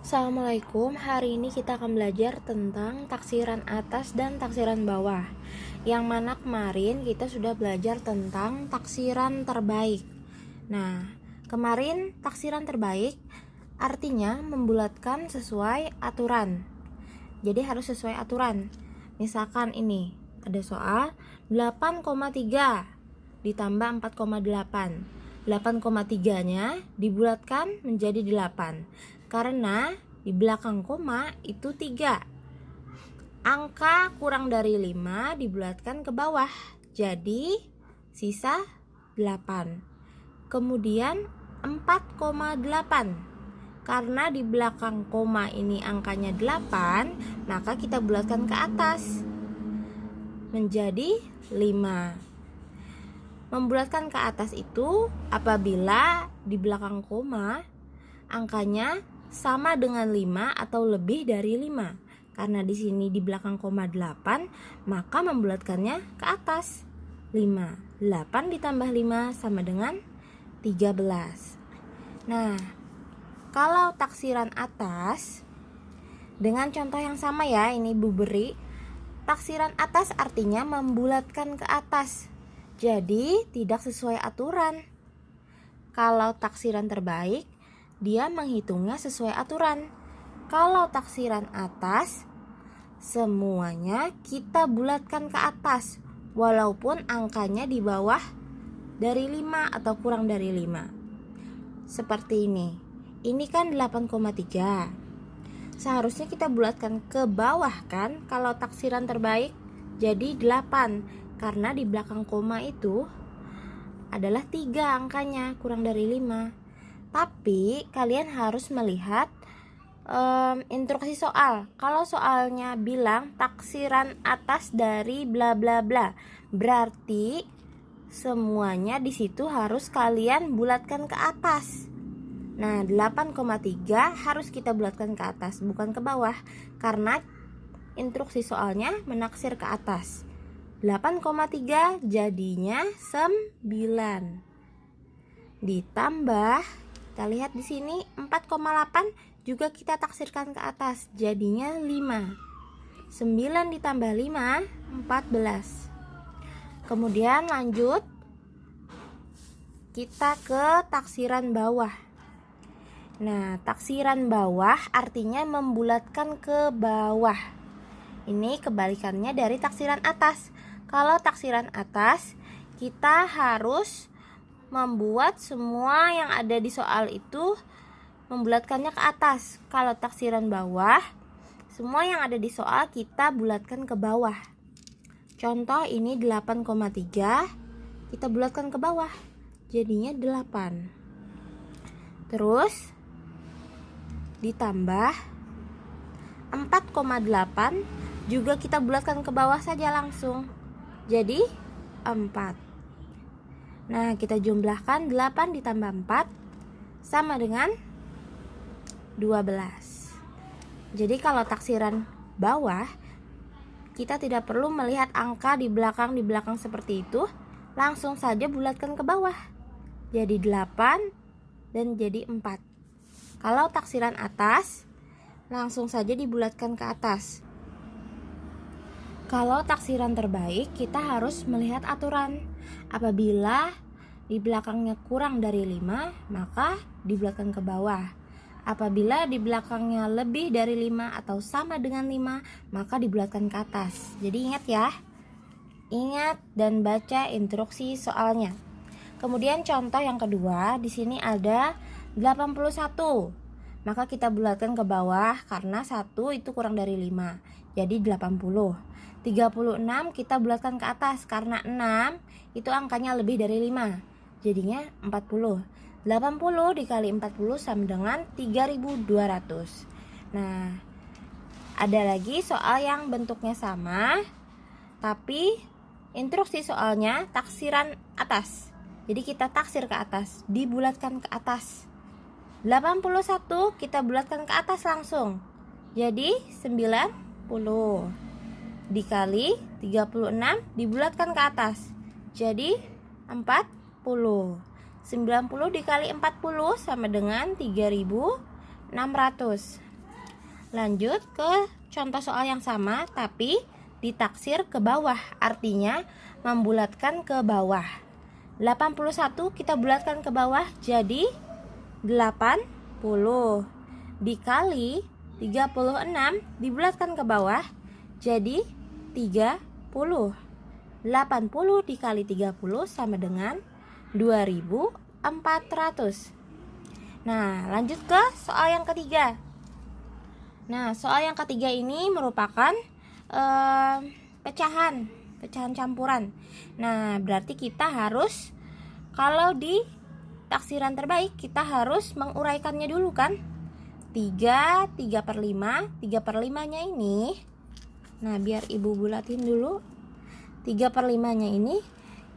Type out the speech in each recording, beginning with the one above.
Assalamualaikum, hari ini kita akan belajar tentang taksiran atas dan taksiran bawah. Yang mana kemarin kita sudah belajar tentang taksiran terbaik. Nah, kemarin taksiran terbaik artinya membulatkan sesuai aturan. Jadi harus sesuai aturan. Misalkan ini ada soal 8,3 ditambah 4,8. 8,3-nya dibulatkan menjadi 8 karena di belakang koma itu 3. Angka kurang dari 5 dibulatkan ke bawah, jadi sisa 8. Kemudian 4,8. Karena di belakang koma ini angkanya 8, maka kita bulatkan ke atas menjadi 5. Membulatkan ke atas itu apabila di belakang koma angkanya sama dengan 5 atau lebih dari 5. Karena di sini di belakang koma 8, maka membulatkannya ke atas. 5. 8 ditambah 5 sama dengan 13. Nah, kalau taksiran atas dengan contoh yang sama ya, ini Bu beri. Taksiran atas artinya membulatkan ke atas. Jadi tidak sesuai aturan. Kalau taksiran terbaik, dia menghitungnya sesuai aturan. Kalau taksiran atas, semuanya kita bulatkan ke atas, walaupun angkanya di bawah dari 5 atau kurang dari 5. Seperti ini. Ini kan 8,3. Seharusnya kita bulatkan ke bawah kan kalau taksiran terbaik. Jadi 8, karena di belakang koma itu adalah 3 angkanya, kurang dari 5. Tapi kalian harus melihat instruksi soal. Kalau soalnya bilang taksiran atas dari bla bla bla, berarti semuanya di situ harus kalian bulatkan ke atas. Nah, 8,3 harus kita bulatkan ke atas, bukan ke bawah, karena instruksi soalnya menaksir ke atas. 8,3 jadinya 9. Ditambah, kita lihat di sini 4,8 juga kita taksirkan ke atas, jadinya 5. 9 ditambah 5, 14. Kemudian lanjut kita ke taksiran bawah. Nah, taksiran bawah artinya membulatkan ke bawah. Ini kebalikannya dari taksiran atas. Kalau taksiran atas, kita harus membuat semua yang ada di soal itu membulatkannya ke atas. Kalau taksiran bawah, semua yang ada di soal kita bulatkan ke bawah. Contoh ini 8,3, kita bulatkan ke bawah, jadinya 8. Terus ditambah 4,8 juga kita bulatkan ke bawah saja langsung, jadi 4. Nah, kita jumlahkan 8 ditambah 4 sama dengan 12. Jadi kalau taksiran bawah, kita tidak perlu melihat angka di belakang seperti itu, langsung saja bulatkan ke bawah, jadi 8 dan jadi 4. Kalau taksiran atas, langsung saja dibulatkan ke atas. Kalau taksiran terbaik, kita harus melihat aturan. Apabila di belakangnya kurang dari 5, maka dibulatkan ke bawah. Apabila di belakangnya lebih dari 5 atau sama dengan 5, maka dibulatkan ke atas. Jadi ingat ya. Ingat dan baca instruksi soalnya. Kemudian contoh yang kedua, di sini ada 81. Maka kita bulatkan ke bawah karena 1 itu kurang dari 5. Jadi 80. 36 kita bulatkan ke atas karena 6 itu angkanya lebih dari 5. Jadinya 40. 80 dikali 40 sama dengan 3200. Nah, ada lagi soal yang bentuknya sama, tapi instruksi soalnya taksiran atas. Jadi kita taksir ke atas, dibulatkan ke atas. 81 kita bulatkan ke atas langsung, jadi 90. Dikali 36 dibulatkan ke atas, jadi 40. 90 dikali 40 sama dengan 3600. Lanjut ke contoh soal yang sama tapi ditaksir ke bawah, artinya membulatkan ke bawah. 81 kita bulatkan ke bawah jadi 80. Dikali 36 dibulatkan ke bawah jadi 30. 80 dikali 30 sama dengan 2400. Nah, lanjut ke soal yang ketiga. Nah, soal yang ketiga ini merupakan pecahan campuran. Nah, berarti kita harus, kalau di taksiran terbaik, kita harus menguraikannya dulu kan. 3 per 5, 3 per 5 nya ini, nah biar ibu bulatin dulu. 3 per 5 nya ini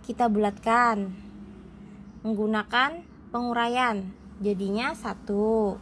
kita bulatkan menggunakan penguraian, jadinya 1.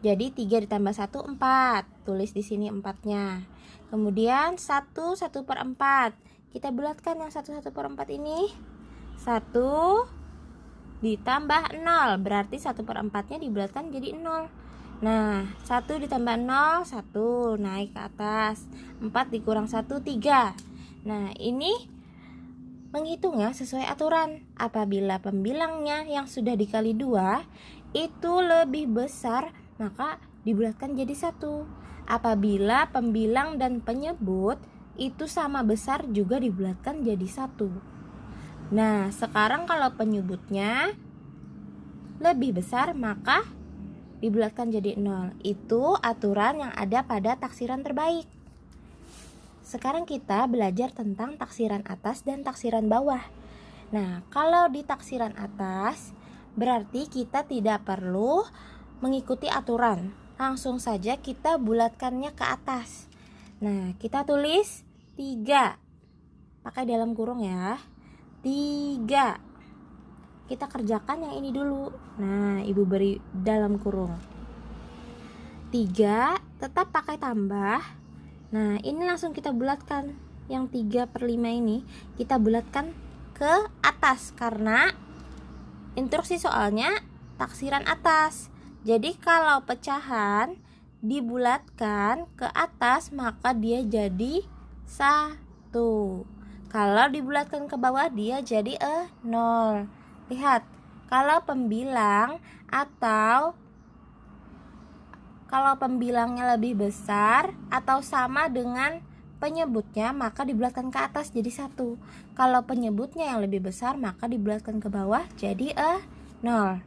Jadi 3 ditambah 1 4. Tulis di sini 4-nya. Kemudian 1 per 4. Kita bulatkan yang 1 per 4 ini. 1 ditambah 0. Berarti 1 per 4-nya dibulatkan jadi 0. Nah, 1 ditambah 0 1. Naik ke atas. 4 dikurang 1 3. Nah, ini menghitungnya sesuai aturan. Apabila pembilangnya yang sudah dikali 2 itu lebih besar, maka dibulatkan jadi 1. Apabila pembilang dan penyebut itu sama besar, juga dibulatkan jadi 1. Nah, sekarang kalau penyebutnya lebih besar, maka dibulatkan jadi 0. Itu aturan yang ada pada taksiran terbaik. Sekarang kita belajar tentang taksiran atas dan taksiran bawah. Nah, kalau di taksiran atas berarti kita tidak perlu mengikuti aturan, langsung saja kita bulatkannya ke atas. Nah, kita tulis 3 pakai dalam kurung ya. 3. Kita kerjakan yang ini dulu. Nah, ibu beri dalam kurung. 3 tetap pakai tambah. Nah, ini langsung kita bulatkan. Yang 3 per 5 ini kita bulatkan ke atas, karena instruksi soalnya taksiran atas. Jadi kalau pecahan dibulatkan ke atas, maka dia jadi 1. Kalau dibulatkan ke bawah, dia jadi 0. Lihat, kalau pembilang atau kalau pembilangnya lebih besar atau sama dengan penyebutnya, maka dibulatkan ke atas jadi 1. Kalau penyebutnya yang lebih besar, maka dibulatkan ke bawah jadi 0.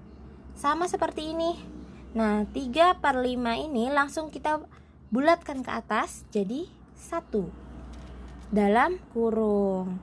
Sama seperti ini. Nah, 3 per 5 ini langsung kita bulatkan ke atas jadi 1. Dalam kurung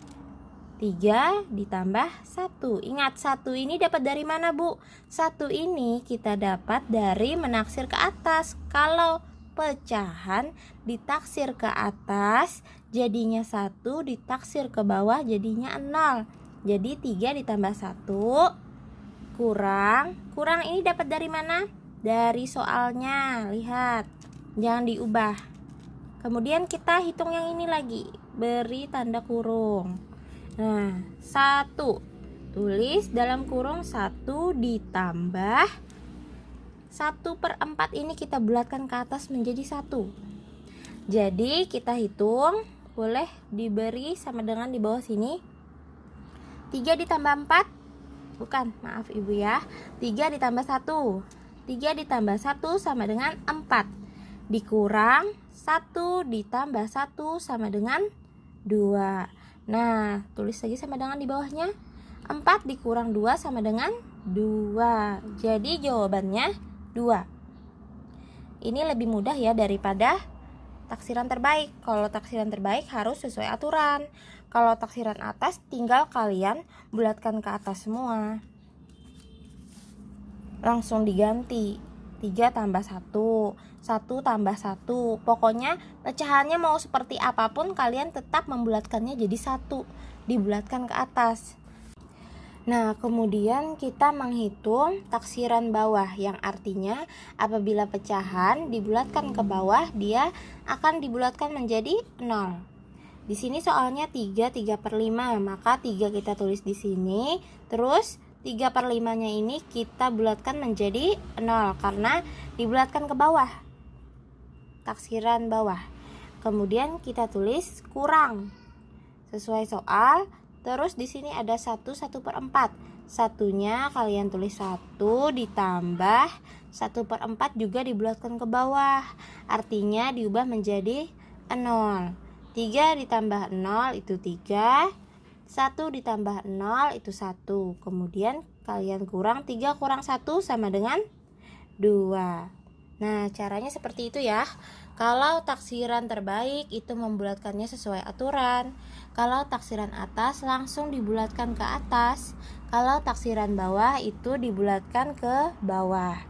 3 ditambah 1. Ingat, 1 ini dapat dari mana, Bu? 1 ini kita dapat dari menaksir ke atas. Kalau pecahan ditaksir ke atas jadinya 1, ditaksir ke bawah jadinya 0. Jadi 3 ditambah 1 kurang ini dapat dari mana? Dari soalnya. Lihat, jangan diubah. Kemudian kita hitung yang ini lagi, beri tanda kurung. Nah, 1. Tulis dalam kurung 1 ditambah 1 per 4 ini kita bulatkan ke atas menjadi 1. Jadi kita hitung, boleh diberi sama dengan di bawah sini. 3 ditambah 4, bukan, maaf ibu ya, 3 ditambah 1. 3 ditambah 1 sama dengan 4. Dikurang 1 ditambah 1 sama dengan 2. Nah, tulis saja sama dengan di bawahnya. 4 dikurang 2 sama dengan 2. Jadi jawabannya 2. Ini lebih mudah ya daripada taksiran terbaik. Kalau taksiran terbaik harus sesuai aturan. Kalau taksiran atas tinggal kalian bulatkan ke atas semua. Langsung diganti. 3 tambah 1, 1 tambah 1. Pokoknya pecahannya mau seperti apapun, kalian tetap membulatkannya jadi 1, dibulatkan ke atas. Nah, kemudian kita menghitung taksiran bawah, yang artinya apabila pecahan dibulatkan ke bawah, dia akan dibulatkan menjadi 0. Di sini soalnya 3 per 5, maka 3 kita tulis di sini. Terus 3 per 5 nya ini kita bulatkan menjadi 0 karena dibulatkan ke bawah. taksiran bawah. Kemudian kita tulis kurang sesuai soal. Terus di sini ada 1/4. Satunya kalian tulis 1 ditambah 1/4 juga dibulatkan ke bawah. Artinya diubah menjadi 0. 3 ditambah 0 itu 3. 1 ditambah 0 itu 1. Kemudian kalian kurang 3 kurang 1 sama dengan 2. Nah, caranya seperti itu ya. Kalau taksiran terbaik itu membulatkannya sesuai aturan. Kalau taksiran atas langsung dibulatkan ke atas. Kalau taksiran bawah itu dibulatkan ke bawah.